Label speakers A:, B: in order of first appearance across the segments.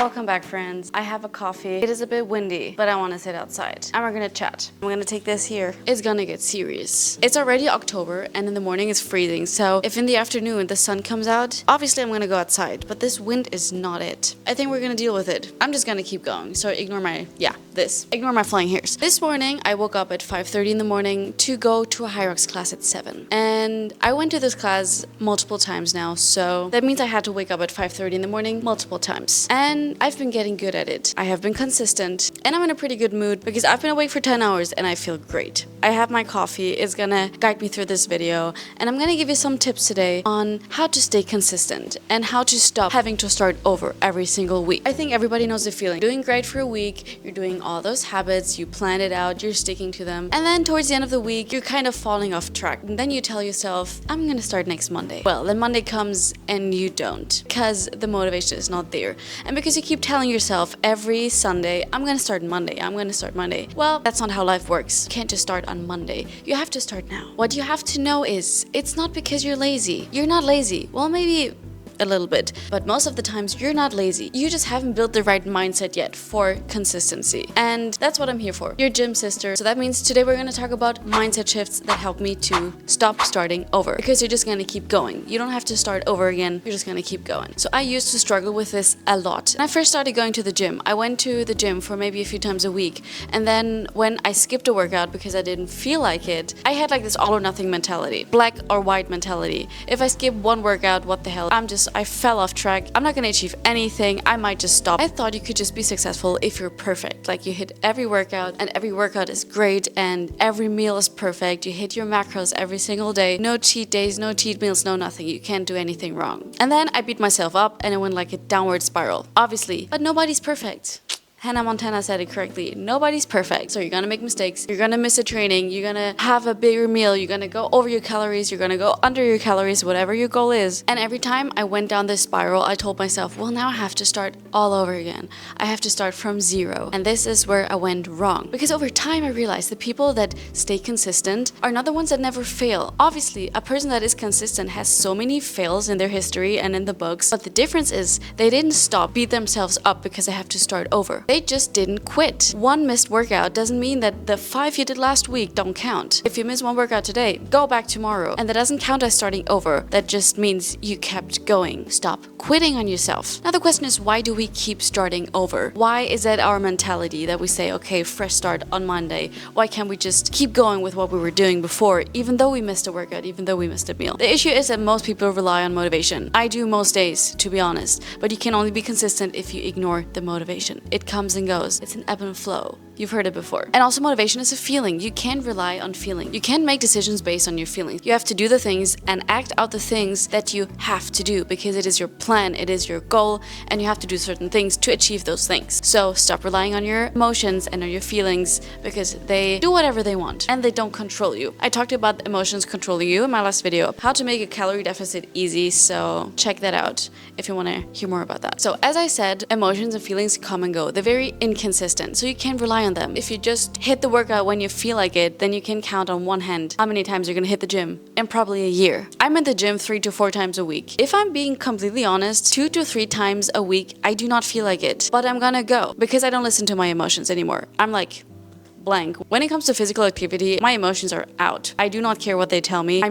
A: Welcome back, friends. I have a coffee. It is a bit windy, but I want to sit outside and we're gonna chat. I'm gonna take this here. It's gonna get serious. It's already October and in the morning it's freezing, so if in the afternoon the sun comes out, obviously I'm gonna go outside, but this wind is not it. I think we're gonna deal with it. I'm just gonna keep going, so ignore my flying hairs. This morning I woke up at 5:30 in the morning to go to a Hyrox class at 7, and I went to this class multiple times now, so that means I had to wake up at 5:30 in the morning multiple times, and I've been getting good at it. I have been consistent and I'm in a pretty good mood because I've been awake for 10 hours and I feel great. I have my coffee. It's gonna guide me through this video, and I'm gonna give you some tips today on how to stay consistent and how to stop having to start over every single week. I think everybody knows the feeling. Doing great for a week, you're doing all those habits, you plan it out, you're sticking to them, and then towards the end of the week you're kind of falling off track, and then you tell yourself, I'm gonna start next Monday. Well, then Monday comes and you don't, because the motivation is not there, and because you keep telling yourself every Sunday, I'm gonna start Monday, I'm gonna start Monday. Well, that's not how life works. You can't just start on Monday. You have to start now. What you have to know is, it's not because you're lazy. You're not lazy. Well, maybe a little bit, but most of the times you're not lazy. You just haven't built the right mindset yet for consistency, and that's what I'm here for. Your gym sister. So that means today we're gonna talk about mindset shifts that help me to stop starting over, because you're just gonna keep going. You don't have to start over again. You're just gonna keep going. So I used to struggle with this a lot. When I first started going to the gym, I went to the gym for maybe a few times a week, and then when I skipped a workout because I didn't feel like it, I had like this all or nothing mentality, black or white mentality. If I skip one workout, what the hell? I fell off track. I'm not gonna achieve anything. I might just stop. I thought you could just be successful if you're perfect. Like you hit every workout and every workout is great and every meal is perfect. You hit your macros every single day. No cheat days, no cheat meals, no nothing. You can't do anything wrong. And then I beat myself up and it went like a downward spiral. Obviously, but nobody's perfect. Hannah Montana said it correctly. Nobody's perfect. So you're gonna make mistakes. You're gonna miss a training. You're gonna have a bigger meal. You're gonna go over your calories. You're gonna go under your calories, whatever your goal is. And every time I went down this spiral, I told myself, well, now I have to start all over again. I have to start from zero. And this is where I went wrong. Because over time, I realized the people that stay consistent are not the ones that never fail. Obviously, a person that is consistent has so many fails in their history and in the books. But the difference is they didn't stop, beat themselves up because they have to start over. They just didn't quit. One missed workout doesn't mean that the 5 you did last week don't count. If you miss one workout today, go back tomorrow. And that doesn't count as starting over. That just means you kept going. Stop quitting on yourself. Now the question is, why do we keep starting over? Why is that our mentality that we say, okay, fresh start on Monday? Why can't we just keep going with what we were doing before, even though we missed a workout, even though we missed a meal? The issue is that most people rely on motivation. I do most days, to be honest. But you can only be consistent if you ignore the motivation. It comes and goes. It's an ebb and flow. You've heard it before. And also motivation is a feeling. You can't rely on feeling. You can't make decisions based on your feelings. You have to do the things and act out the things that you have to do, because it is your plan, it is your goal, and you have to do certain things to achieve those things. So stop relying on your emotions and on your feelings, because they do whatever they want and they don't control you. I talked about emotions controlling you in my last video, how to make a calorie deficit easy, so check that out if you want to hear more about that. So as I said, emotions and feelings come and go. They're very inconsistent, so you can't rely on them. If you just hit the workout when you feel like it, then you can count on one hand how many times you're gonna hit the gym in probably a year. I'm in the gym 3 to 4 times a week. If I'm being completely honest, 2 to 3 times a week, I do not feel like it, but I'm gonna go because I don't listen to my emotions anymore. I'm like blank. When it comes to physical activity, my emotions are out. I do not care what they tell me.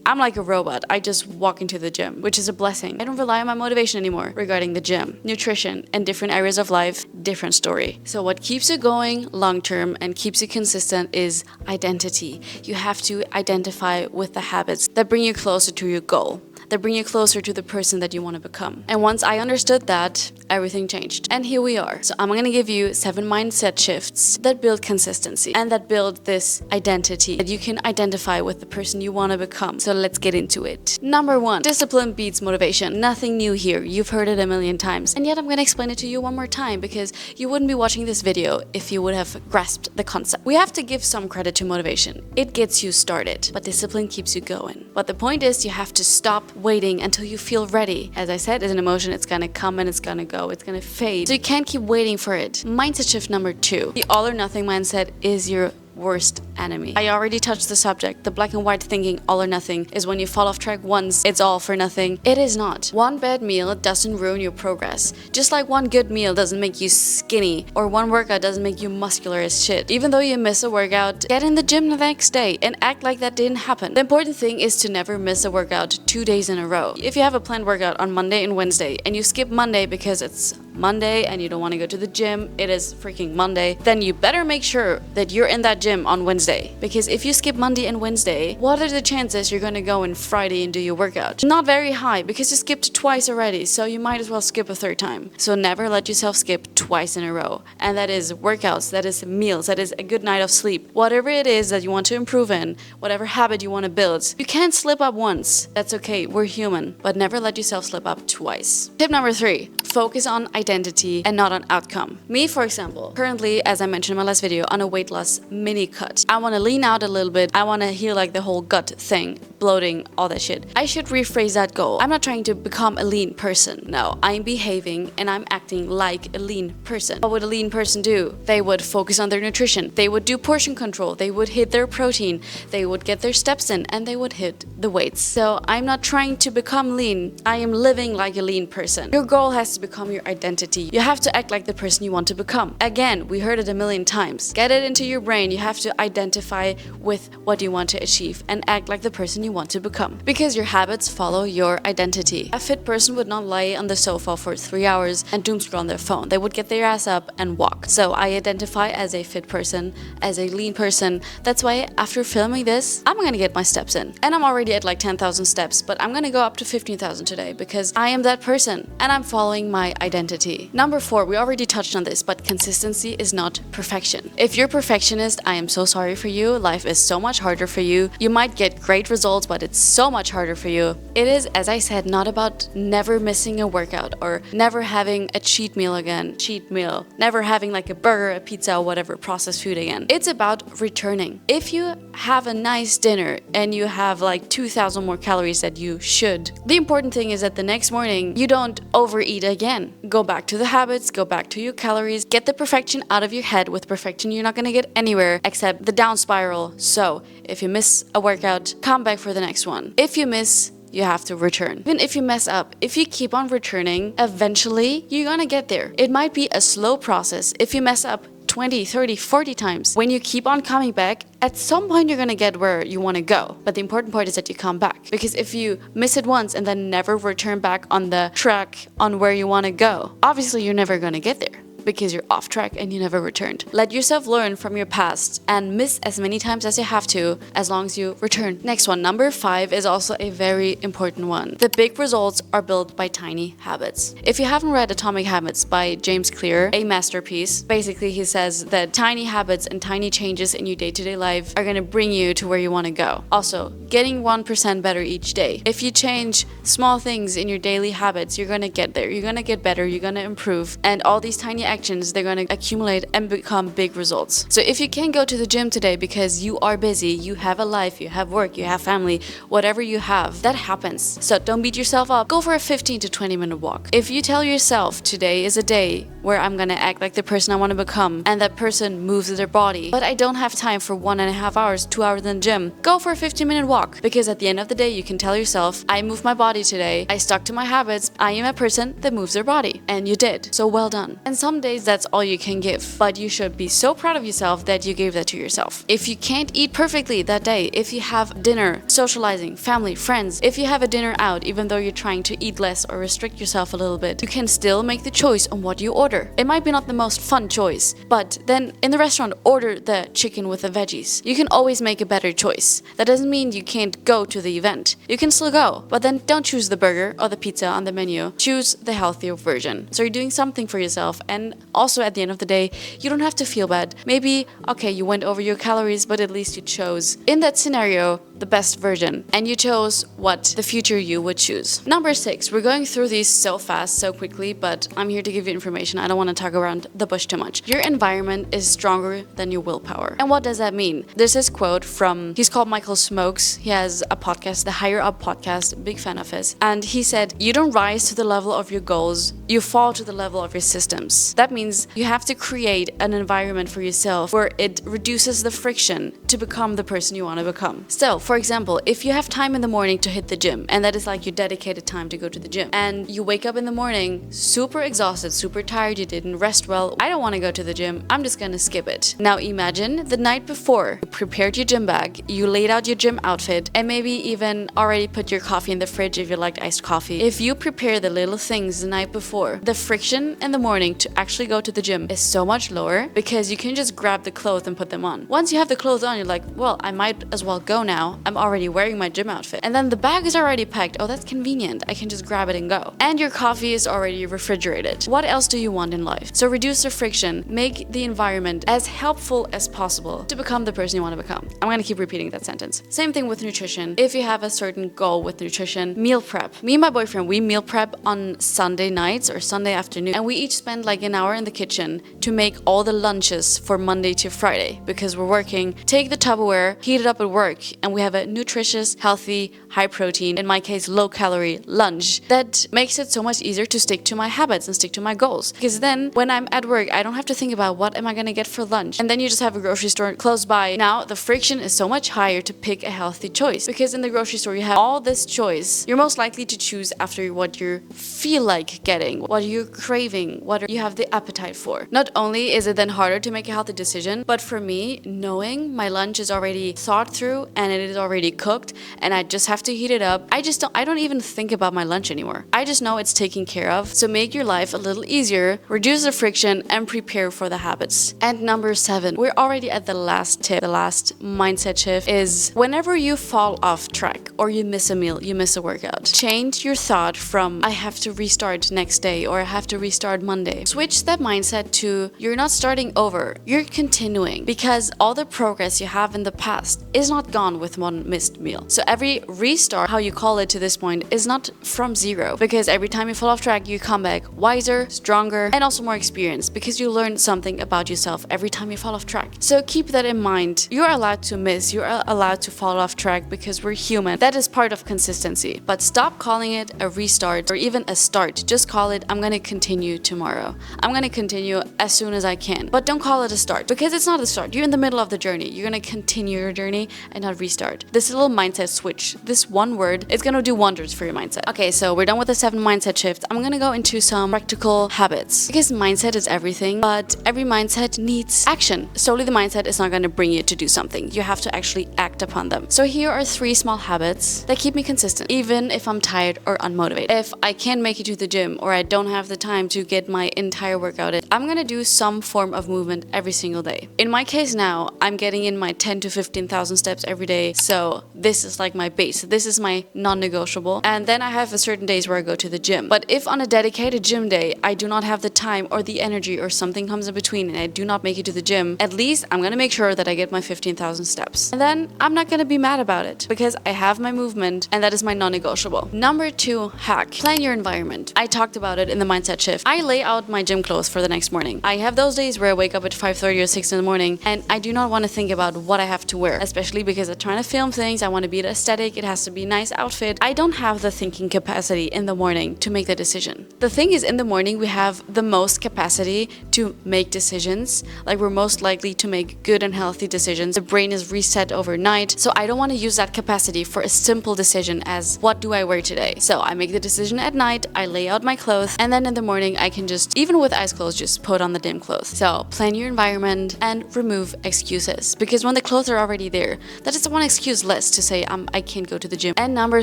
A: I'm like a robot. I just walk into the gym, which is a blessing. I don't rely on my motivation anymore regarding the gym. Nutrition and different areas of life, different story. So what keeps you going long term and keeps you consistent is identity. You have to identify with the habits that bring you closer to your goal, that bring you closer to the person that you want to become. And once I understood that, everything changed. And here we are. So I'm going to give you 7 mindset shifts that build consistency and that build this identity that you can identify with the person you want to become. So let's get into it. Number 1, discipline beats motivation. Nothing new here. You've heard it a million times. And yet I'm going to explain it to you one more time, because you wouldn't be watching this video if you would have grasped the concept. We have to give some credit to motivation. It gets you started, but discipline keeps you going. But the point is, you have to stop waiting until you feel ready. As I said, it's an emotion. It's gonna come and it's gonna go. It's gonna fade. So you can't keep waiting for it. Mindset shift number 2. The all or nothing mindset is your worst enemy. I already touched the subject. The black and white thinking, all or nothing, is when you fall off track once, it's all for nothing. It is not. One bad meal doesn't ruin your progress. Just like one good meal doesn't make you skinny, or one workout doesn't make you muscular as shit. Even though you miss a workout, get in the gym the next day and act like that didn't happen. The important thing is to never miss a workout 2 days in a row. If you have a planned workout on Monday and Wednesday, and you skip Monday because it's Monday and you don't want to go to the gym, it is freaking Monday, then you better make sure that you're in that gym on Wednesday. Because if you skip Monday and Wednesday, what are the chances you're gonna go in Friday and do your workout? Not very high, because you skipped twice already, so you might as well skip a third time. So never let yourself skip twice in a row. And that is workouts, that is meals, that is a good night of sleep. Whatever it is that you want to improve in, whatever habit you want to build, you can't slip up once. That's okay, we're human, but never let yourself slip up twice. Tip number 3, focus on identity and not on outcome. Me, for example, currently, as I mentioned in my last video, on a weight loss mini cut. I want to lean out a little bit. I want to heal like the whole gut thing, bloating, all that shit. I should rephrase that goal. I'm not trying to become a lean person. No, I'm behaving and I'm acting like a lean person. What would a lean person do? They would focus on their nutrition. They would do portion control. They would hit their protein. They would get their steps in, and they would hit the weights. So I'm not trying to become lean. I am living like a lean person. Your goal has to become your identity. You have to act like the person you want to become. Again, we heard it a million times. Get it into your brain. You have to identify with what you want to achieve and act like the person you want to become. Because your habits follow your identity. A fit person would not lie on the sofa for 3 hours and doom scroll on their phone. They would get their ass up and walk. So I identify as a fit person, as a lean person. That's why after filming this, I'm gonna get my steps in. And I'm already at like 10,000 steps, but I'm gonna go up to 15,000 today because I am that person and I'm following my identity. Number 4, we already touched on this, but consistency is not perfection. If you're perfectionist, I am so sorry for you. Life is so much harder for you. You might get great results, but it's so much harder for you. It is, as I said, not about never missing a workout or never having a cheat meal again. Cheat meal. Never having like a burger, a pizza, whatever, processed food again. It's about returning. If you have a nice dinner and you have like 2,000 more calories that you should, the important thing is that the next morning you don't overeat again. Go back to the habits, go back to your calories, get the perfection out of your head. With perfection, you're not gonna get anywhere except the down spiral. So if you miss a workout, come back for the next one. If you miss, you have to return. Even if you mess up, if you keep on returning, eventually you're gonna get there. It might be a slow process. If you mess up 20, 30, 40 times, when you keep on coming back, at some point you're gonna get where you wanna go. But the important part is that you come back. Because if you miss it once and then never return back on the track on where you wanna go, obviously you're never gonna get there. Because you're off track and you never returned. Let yourself learn from your past and miss as many times as you have to, as long as you return. Next one, number 5, is also a very important one. The big results are built by tiny habits. If you haven't read Atomic Habits by James Clear, a masterpiece, basically he says that tiny habits and tiny changes in your day-to-day life are gonna bring you to where you wanna go. Also, getting 1% better each day. If you change small things in your daily habits, you're gonna get there. You're gonna get better, you're gonna improve. And all these tiny actions, they're going to accumulate and become big results. So if you can't go to the gym today because you are busy, you have a life, you have work, you have family, whatever you have, that happens. So don't beat yourself up. Go for a 15 to 20 minute walk. If you tell yourself today is a day where I'm going to act like the person I want to become, and that person moves their body, but I don't have time for 1.5 hours, 2 hours in the gym, go for a 15-minute walk. Because at the end of the day, you can tell yourself, I moved my body today, I stuck to my habits, I am a person that moves their body. And you did. So well done. And some days that's all you can give, but you should be so proud of yourself that you gave that to yourself. If you can't eat perfectly that day, if you have dinner, socializing, family, friends, if you have a dinner out, even though you're trying to eat less or restrict yourself a little bit, you can still make the choice on what you order. It might be not the most fun choice, but then in the restaurant, order the chicken with the veggies. You can always make a better choice. That doesn't mean you can't go to the event. You can still go, but then don't choose the burger or the pizza on the menu. Choose the healthier version. So you're doing something for yourself, and also at the end of the day, you don't have to feel bad. Maybe, okay, you went over your calories, but at least you chose. In that scenario, the best version, and you chose what the future you would choose. Number 6, we're going through these so fast, so quickly, but I'm here to give you information. I don't want to talk around the bush too much. Your environment is stronger than your willpower. And what does that mean? There's this quote from, he's called Michael Smokes. He has a podcast, the Higher Up podcast, big fan of his. And he said, you don't rise to the level of your goals, you fall to the level of your systems. That means you have to create an environment for yourself where it reduces the friction to become the person you want to become. So, for example, if you have time in the morning to hit the gym, and that is like your dedicated time to go to the gym, and you wake up in the morning super exhausted, super tired, you didn't rest well, I don't want to go to the gym, I'm just gonna skip it. Now imagine the night before, you prepared your gym bag, you laid out your gym outfit, and maybe even already put your coffee in the fridge if you liked iced coffee. If you prepare the little things the night before, the friction in the morning to actually go to the gym is so much lower because you can just grab the clothes and put them on. Once you have the clothes on, you're like, well, I might as well go now. I'm already wearing my gym outfit. And then the bag is already packed. Oh, that's convenient. I can just grab it and go. And your coffee is already refrigerated. What else do you want in life? So reduce the friction, make the environment as helpful as possible to become the person you want to become. I'm gonna keep repeating that sentence. Same thing with nutrition. If you have a certain goal with nutrition, meal prep. Me and my boyfriend, we meal prep on Sunday nights or Sunday afternoon, and we each spend like an hour in the kitchen to make all the lunches for Monday to Friday because we're working. Take the Tupperware, heat it up at work, and we have a nutritious, healthy, high protein, in my case low calorie lunch that makes it so much easier to stick to my habits and stick to my goals. Because then when I'm at work, I don't have to think about what am I gonna get for lunch, and then you just have a grocery store close by. Now the friction is so much higher to pick a healthy choice because in the grocery store you have all this choice. You're most likely to choose after what you feel like getting, what you're craving, what you have the appetite for. Not only is it then harder to make a healthy decision, but for me, knowing my lunch is already thought through and it is already cooked and I just have to heat it up, I don't even think about my lunch anymore. I just know it's taken care of. So make your life a little easier, reduce the friction, and prepare for the habits. And number 7, we're already at the last tip, the last mindset shift is whenever you fall off track or you miss a meal, you miss a workout, change your thought from I have to restart next day or I have to restart Monday. Switch that mindset to you're not starting over, you're continuing, because all the progress you have in the past is not gone with one missed meal. So every restart, how you call it to this point, is not from zero, because every time you fall off track, you come back wiser, stronger, and also more experienced because you learn something about yourself every time you fall off track. So keep that in mind. You're allowed to miss, you're allowed to fall off track because we're human. That is part of consistency. But stop calling it a restart or even a start. Just call it, I'm gonna continue tomorrow. I'm gonna continue as soon as I can. But don't call it a start because it's not a start. You're in the middle of the journey. You're gonna continue your journey and not restart. This little mindset switch, this one word, is gonna do wonders for your mindset. Okay, so we're done with the 7 mindset shifts. I'm gonna go into some practical habits because mindset is everything, but every mindset needs action. Solely the mindset is not gonna bring you to do something. You have to actually act upon them. So here are 3 small habits that keep me consistent, even if I'm tired or unmotivated. If I can't make it to the gym or I don't have the time to get my entire workout in, I'm gonna do some form of movement every single day. In my case now, I'm getting in my 10 to 15,000 steps every day, so this is like my base. This is my non-negotiable. And then I have a certain days where I go to the gym. But if on a dedicated gym day, I do not have the time or the energy or something comes in between and I do not make it to the gym, at least I'm gonna make sure that I get my 15,000 steps. And then I'm not gonna be mad about it because I have my movement and that is my non-negotiable. Number 2 hack, plan your environment. I talked about it in the mindset shift. I lay out my gym clothes for the next morning. I have those days where I wake up at 5:30 or 6 in the morning and I do not want to think about what I have to wear, especially because I'm trying to film things. I want to be aesthetic. It has to be a nice outfit. I don't have the thinking capacity in the morning to make the decision. The thing is, in the morning, we have the most capacity to make decisions. Like, we're most likely to make good and healthy decisions. The brain is reset overnight. So I don't want to use that capacity for a simple decision as what do I wear today? So I make the decision at night, I lay out my clothes, and then in the morning I can just, even with eyes closed, just put on the dim clothes. So plan your environment and remove excuses, because when the clothes are already there, that is one excuse less to say I can't go to the gym. And number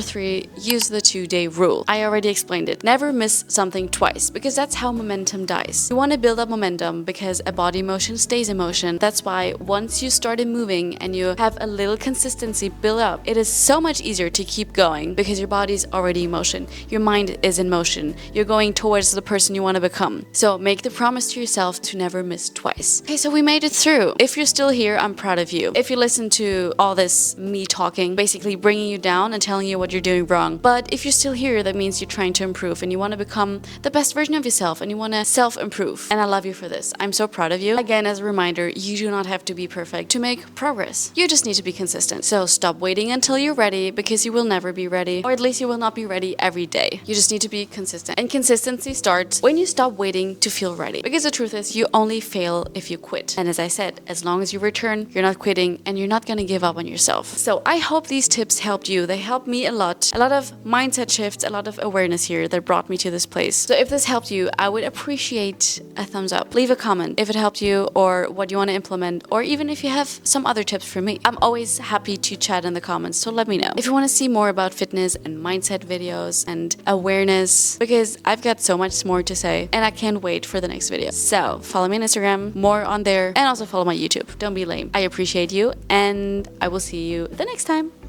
A: 3, use the 2-day rule. I already explained it. Never miss something twice, because that's how momentum dies. You want to build up momentum because a body motion stays in motion. That's why once you started moving and you have a little consistency built up, it is so much easier to keep going because your body's already in motion. Your mind is in motion. You're going towards the person you want to become. So make the promise to yourself to never miss twice. Okay, so we made it through. If you're still here, I'm proud of you. If you listen to all this me talking, basically bringing you down and telling you what you're doing wrong. But if you're still here, that means you're trying to improve and you want to become the best version of yourself and you want to self-improve. And I love you for this. I'm so proud of you. Again, as a reminder, you do not have to be perfect to make progress. You just need to be consistent. So stop waiting until you're ready, because you will never be ready, or at least you will not be ready every day. You just need to be consistent. And consistency starts when you stop waiting to feel ready. Because the truth is, you only fail if you quit. And as I said, as long as you return, you're not quitting and you're not going to give up on yourself. So I hope these tips helped you. They helped me a lot. A lot of mindset shifts, a lot of awareness here that brought me to this place. So if this helped you, I would appreciate a thumbs up. Leave a comment if it helped you or what you want to implement, or even if you have some other tips for me. I'm always happy to chat in the comments, so let me know. If you want to see more about fitness and mindset videos and awareness, because I've got so much more to say and I can't wait for the next video. So follow me on Instagram, more on there, and also follow my YouTube. Don't be lame. I appreciate you and I will see you the next time.